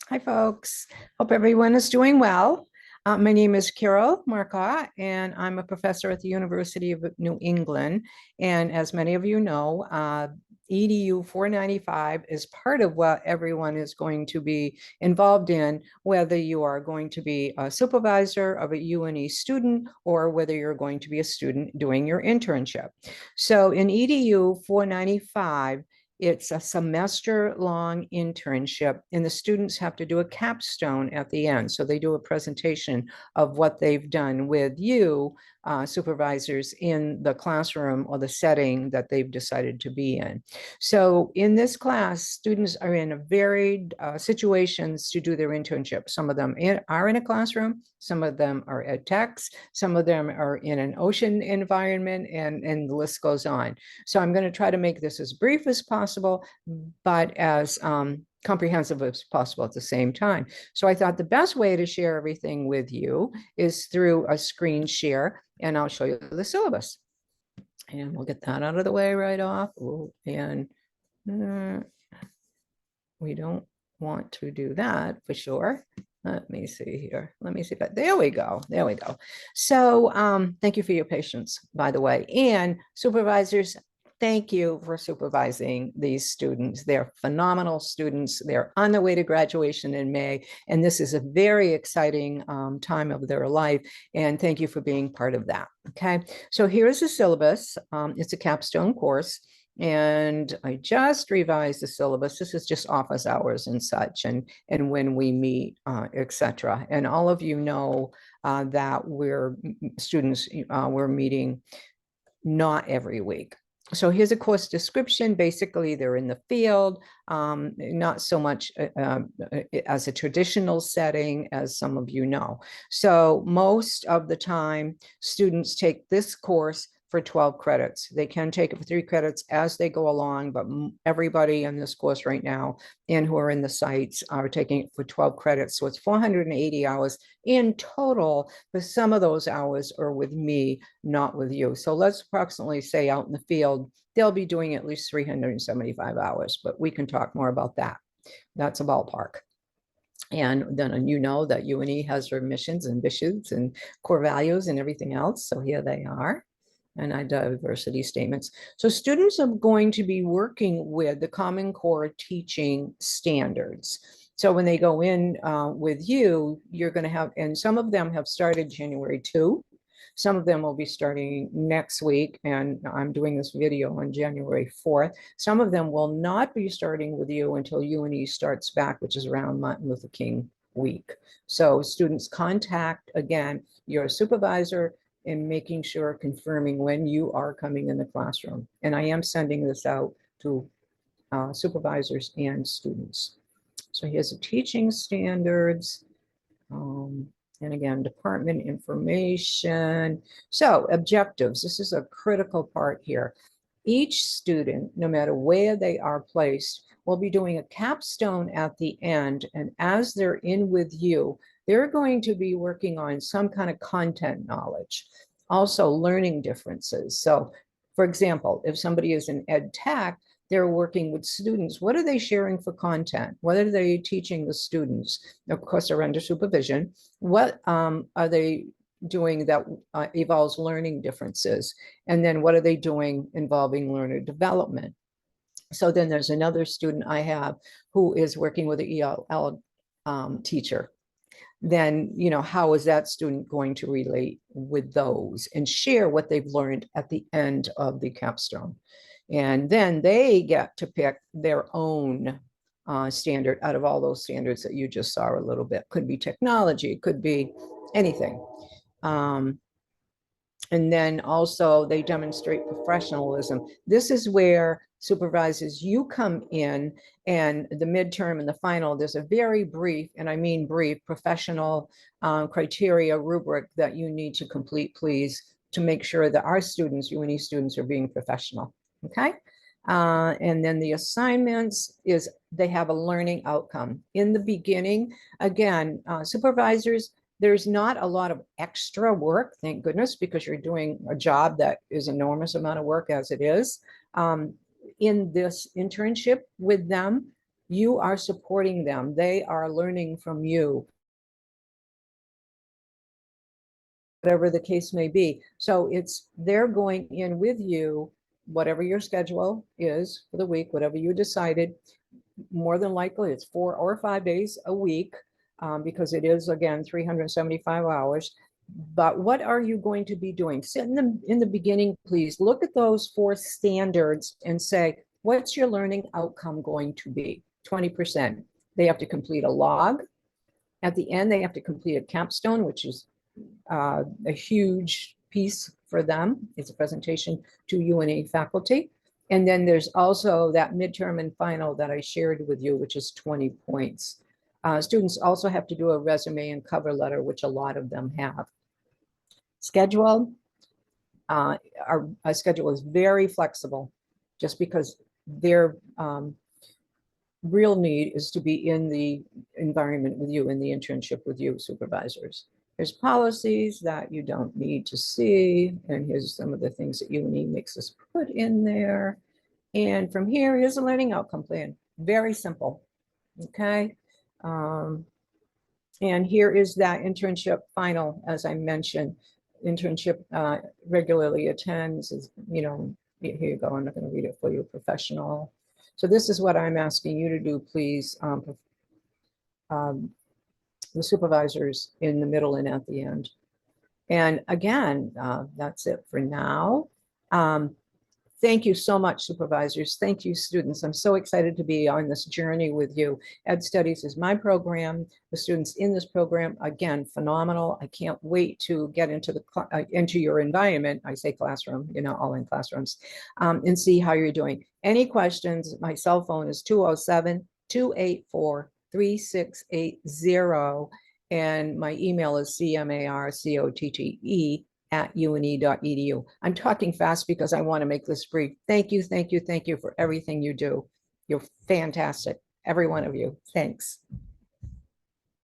Hi, folks. Hope everyone is doing well. My name is Carol Marcotte, and I'm a professor at the University of New England. And as many of you know, EDU 495 is part of what everyone is going to be involved in, whether you are going to be a supervisor of a UNE student or whether you're going to be a student doing your internship. So in EDU 495, it's a semester-long internship, and the students have to do a capstone at the end. So they do a presentation of what they've done with you, supervisors, in the classroom or the setting that they've decided to be in. So in this class, students are in a varied situations to do their internship. Some of them are in a classroom, some of them are at techs, some of them are in an ocean environment, and the list goes on. So I'm going to try to make this as brief as possible, but as comprehensive as possible at the same time. So I thought the best way to share everything with you is through a screen share, and I'll show you the syllabus. And we'll get that out of the way right off. Ooh, and we don't want to do that for sure. Let me see here. Let me see. But there we go. There we go. So thank you for your patience, by the way. And supervisors, thank you for supervising these students. They're phenomenal students. They're on their way to graduation in May. And this is a very exciting time of their life. And thank you for being part of that. Okay. So here is the syllabus. It's a capstone course. And I just revised the syllabus. This is just office hours and such, and when we meet, etc. And all of you know that we're students, we're meeting not every week. So here's a course description. Basically, they're in the field, not so much as a traditional setting as some of you know. So most of the time, students take this course for 12 credits. They can take it for 3 credits as they go along, but everybody in this course right now and who are in the sites are taking it for 12 credits. So it's 480 hours in total, but some of those hours are with me, not with you. So let's approximately say out in the field, they'll be doing at least 375 hours, but we can talk more about that. That's a ballpark. And then you know that UNE has their missions and visions and core values and everything else. So here they are. And diversity statements. So students are going to be working with the Common Core teaching standards. So when they go in with you, you're going to have, and some of them have started January 2. Some of them will be starting next week, and I'm doing this video on January 4th. Some of them will not be starting with you until UNE starts back, which is around Martin Luther King week. So students contact, again, your supervisor in making sure, confirming when you are coming in the classroom. And I am sending this out to supervisors and students. So here's the teaching standards. And again, department information. So objectives, this is a critical part here. Each student, no matter where they are placed, will be doing a capstone at the end. And as they're in with you, they're going to be working on some kind of content knowledge, also learning differences. So for example, if somebody is in ed tech, they're working with students. What are they sharing for content? What are they teaching the students? Of course, they're under supervision. What are they doing that involves learning differences? And then what are they doing involving learner development? So then there's another student I have who is working with the ELL teacher. Then, you know, how is that student going to relate with those and share what they've learned at the end of the capstone? And then they get to pick their own standard out of all those standards that you just saw a little bit. Could be technology, it could be anything. And then also they demonstrate professionalism. This is where supervisors, you come in, and the midterm and the final, there's a very brief, and I mean brief, professional criteria rubric that you need to complete, please, to make sure that our students, UNE students, are being professional. Okay. And then the assignments is they have a learning outcome. In the beginning, again, supervisors, there's not a lot of extra work, thank goodness, because you're doing a job that is enormous amount of work as it is. In this internship with them, You are supporting them. They are learning from you, whatever the case may be. So they're going in with you, whatever your schedule is for the week, whatever you decided. More than likely, it's 4 or 5 days a week, because it is, again, 375 hours. But what are you going to be doing? Sit in the beginning, please. Look at those 4 standards and say, what's your learning outcome going to be? 20%. They have to complete a log. At the end, they have to complete a capstone, which is a huge piece for them. It's a presentation to UNE faculty. And then there's also that midterm and final that I shared with you, which is 20 points. Students also have to do a resume and cover letter, which a lot of them have. Schedule. Our schedule is very flexible, just because their real need is to be in the environment with you, in the internship with you, supervisors. There's policies that you don't need to see, and here's some of the things that UNE makes us put in there. And from here, here's a learning outcome plan. Very simple, okay? And here is that internship final, as I mentioned. Internship regularly attends, here you go, I'm not gonna read it for you, professional. So this is what I'm asking you to do, please, the supervisors in the middle and at the end. And again, that's it for now. Thank you so much, supervisors. Thank you, students. I'm so excited to be on this journey with you. Ed Studies is my program. The students in this program, again, phenomenal. I can't wait to get into your environment. I say classroom, all in classrooms, and see how you're doing. Any questions? My cell phone is 207-284-3680. And my email is cmarcotte@une.edu. I'm talking fast because I want to make this brief. Thank you, thank you, thank you for everything you do. You're fantastic, every one of you. Thanks.